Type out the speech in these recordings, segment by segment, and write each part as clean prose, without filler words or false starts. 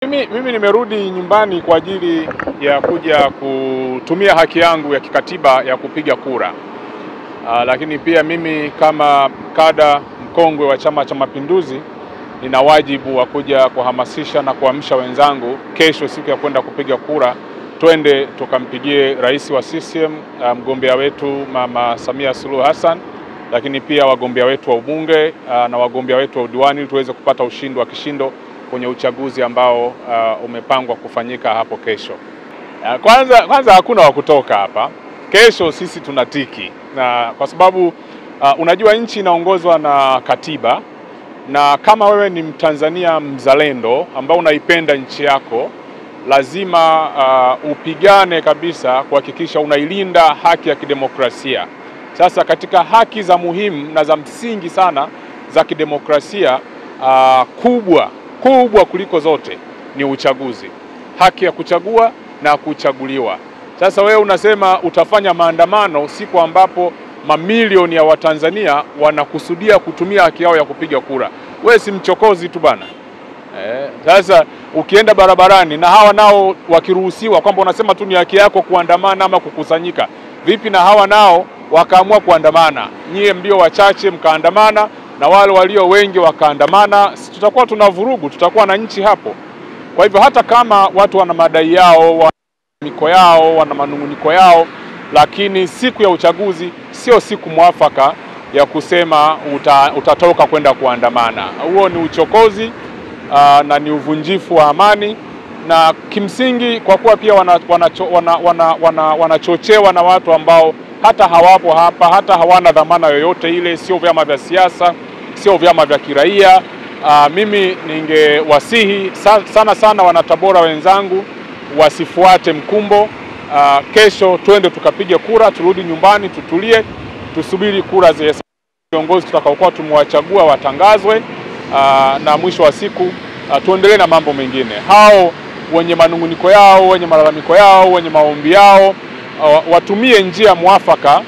Mimi nimerudi nyumbani kwa ajili ya kuja kutumia haki yangu ya kikatiba ya kupiga kura. Lakini pia mimi kama kada mkongwe wa Chama cha Mapinduzi nina wajibu wa kuja kuhamasisha na kuamsha wenzangu kesho, siku ya kwenda kupiga kura, twende tukampigie rais wa CCM, mgombea wetu Mama Samia Suluhu Hassan, lakini pia wagombea wetu wa ubunge na wagombea wetu wa udiwani, tuweze kupata ushindi wa kishindo kwenye uchaguzi ambao umepangwa kufanyika hapo kesho. Kwanza hakuna wa kutoka hapa. Kesho sisi tunatiki, na kwa sababu unajua nchi inaongozwa na katiba, na kama wewe ni Mtanzania mzalendo ambao unaipenda nchi yako, lazima upigane kabisa kuhakikisha unailinda haki ya kidemokrasia. Sasa katika haki za muhimu na za msingi sana za kidemokrasia, kubwa kuliko zote ni uchaguzi. Haki ya kuchagua na kuchaguliwa. Sasa wewe unasema utafanya maandamano siku ambapo mamilioni ya Watanzania wanakusudia kutumia haki yao ya kupiga kura. Wewe si mchokozi tu bana. Sasa ukienda barabarani na hawa nao wakiruhusiwa kwamba unasema tu ni haki yako kuandamana ama kukusanyika, vipi na hawa nao wakaamua kuandamana? Nyie ndio wachache mkaandamana na wale walio wengi wakaandamana, tutakuwa tuna vurugu, tutakuwa na nchi hapo. Kwa hivyo hata kama watu wana madai yao, wana miko yao, wana manunguniko yao, lakini siku ya uchaguzi sio siku mwafaka ya kusema utatoka kwenda kuandamana. Huo ni uchokozi na ni uvunjifu wa amani, na kimsingi kwa kuwa pia wanachochewa na watu ambao hata hawapo hapa, hata hawana dhamana yoyote ile, sio vyama vya siasa, sio vyama vya kiraia. Mimi ningewasihi sana wanatabora wenzangu wasifuate mkumbo. Kesho twende tukapige kura, turudi nyumbani, tutulie, tusubiri kura za viongozi tutakaokuwa tumewachagua watangazwe, na mwisho wa siku tuendelee na mambo mengine. Hao wenye manunguniko yao, wenye malalamiko yao, wenye maombi yao, watumie njia mwafaka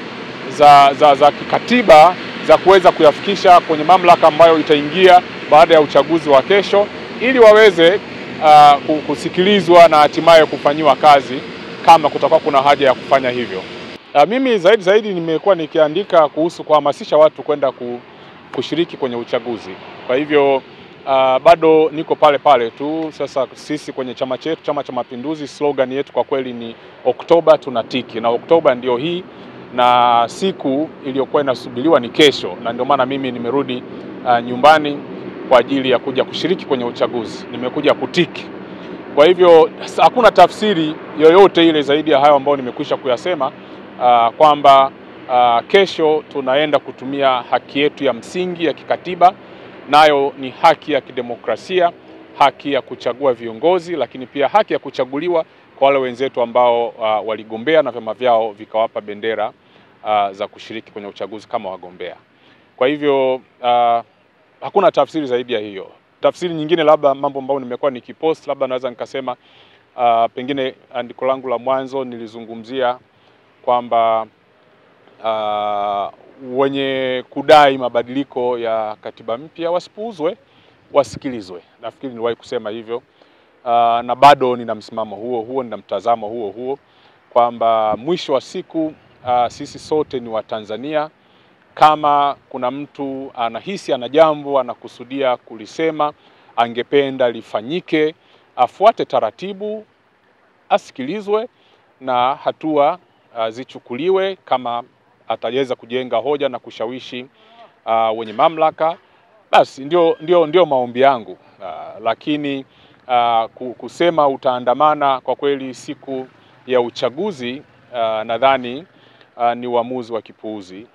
za kikatiba za kuweza kuyafikisha kwenye mamlaka ambayo itaingia baada ya uchaguzi wa kesho, ili waweze kusikilizwa na hatimaye kufanyiwa kazi kama kutakuwa kuna haja ya kufanya hivyo. Mimi zaidi nimekuwa nikiandika kuhusu kuhamasisha watu kwenda kushiriki kwenye uchaguzi. Kwa hivyo bado niko pale tu. Sasa sisi kwenye chama chetu, Chama cha Mapinduzi, slogan yetu kwa kweli ni Oktoba tunatiki, na Oktoba ndio hii, na siku iliyokuwa inasubiriwa ni kesho, na ndio maana mimi nimerudi nyumbani kwa ajili ya kuja kushiriki kwenye uchaguzi. Nimekuja kutiki. Kwa hivyo hakuna tafsiri yoyote ile zaidi ya hayo ambayo nimekwisha kuyasema, kwamba kesho tunaenda kutumia haki yetu ya msingi ya kikatiba, nayo ni haki ya kidemokrasia, haki ya kuchagua viongozi, lakini pia haki ya kuchaguliwa kwa wale wenzetu ambao waligombea na vyama vyao vikawapa bendera za kushiriki kwenye uchaguzi kama wagombea. Kwa hivyo hakuna tafsiri zaidi ya hiyo. Tafsiri nyingine, labda mambo ambayo nimekuwa nikipost, labda naweza nikasema pengine andiko langu la mwanzo nilizungumzia kwamba wenye kudai mabadiliko ya katiba mpya wasipuuzwe, wasikilizwe. Nafikiri niliwahi kusema hivyo, na bado nina msimamo huo, nina mtazamo huo kwamba mwisho wa siku sisi sote ni Watanzania. Kama kuna mtu anahisi ana jambo anakusudia kulisema, angependa lifanyike, afuate taratibu, asikilizwe na hatua zichukuliwe kama ataweza kujenga hoja na kushawishi wenye mamlaka. Basi ndio maombi yangu. Lakini kusema utaandamana kwa kweli siku ya uchaguzi, nadhani ni uamuzi wa kipuuzi.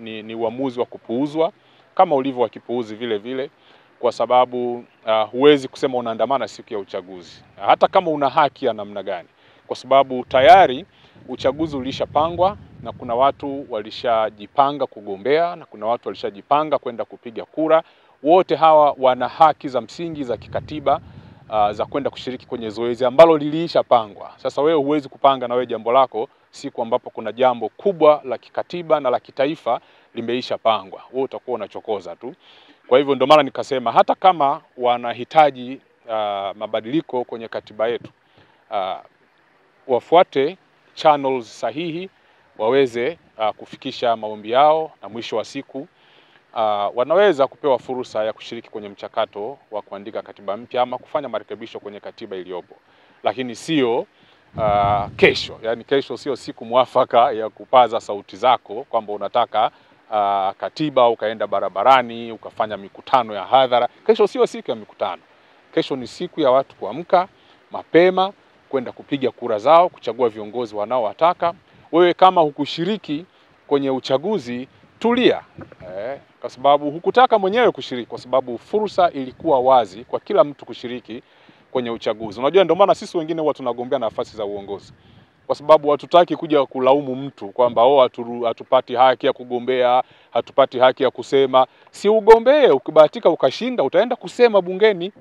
Ni uamuzi wa kupuuzwa kama ulivyo wa kipuuzi vile, kwa sababu huwezi kusema unaandamana siku ya uchaguzi hata kama una haki ya namna gani, kwa sababu tayari uchaguzi ulishapangwa na kuna watu walishajipanga kugombea na kuna watu walishajipanga kwenda kupiga kura. Wote hawa wana haki za msingi za kikatiba za kwenda kushiriki kwenye zoezi ambalo lilishapangwa. Sasa wewe huwezi kupanga na wewe jambo lako siku ambapo kuna jambo kubwa la kikatiba na la kitaifa limeisha pangwa. Wewe utakuwa unachokoza tu. Kwa hivyo ndio maana nikasema hata kama wanahitaji mabadiliko kwenye katiba yetu, wafuate channels sahihi, waweze kufikisha maombi yao, na mwisho wa siku wanaweza kupewa fursa ya kushiriki kwenye mchakato wa kuandika katiba mpya ama kufanya marekebisho kwenye katiba iliyopo, lakini sio kesho. Yani kesho sio siku mwafaka ya kupaza sauti zako kwamba unataka katiba, ukaenda barabarani ukafanya mikutano ya hadhara. Kesho sio siku ya mikutano. Kesho ni siku ya watu kuamka mapema, kwenda kupiga kura zao, kuchagua viongozi wanaowataka. Wewe kama hukushiriki kwenye uchaguzi, tulia, kwa sababu hukutaka mwenyewe kushiriki, kwa sababu fursa ilikuwa wazi kwa kila mtu kushiriki kwenye uchaguzi. Unajua, ndio maana sisi wengine huwa tunagombea nafasi za uongozi, kwa sababu hatutaki kuja kulaumu mtu kwamba hatupati haki ya kugombea, hatupati haki ya kusema. Si ugombee, ukibahatika ukashinda utaenda kusema bungeni.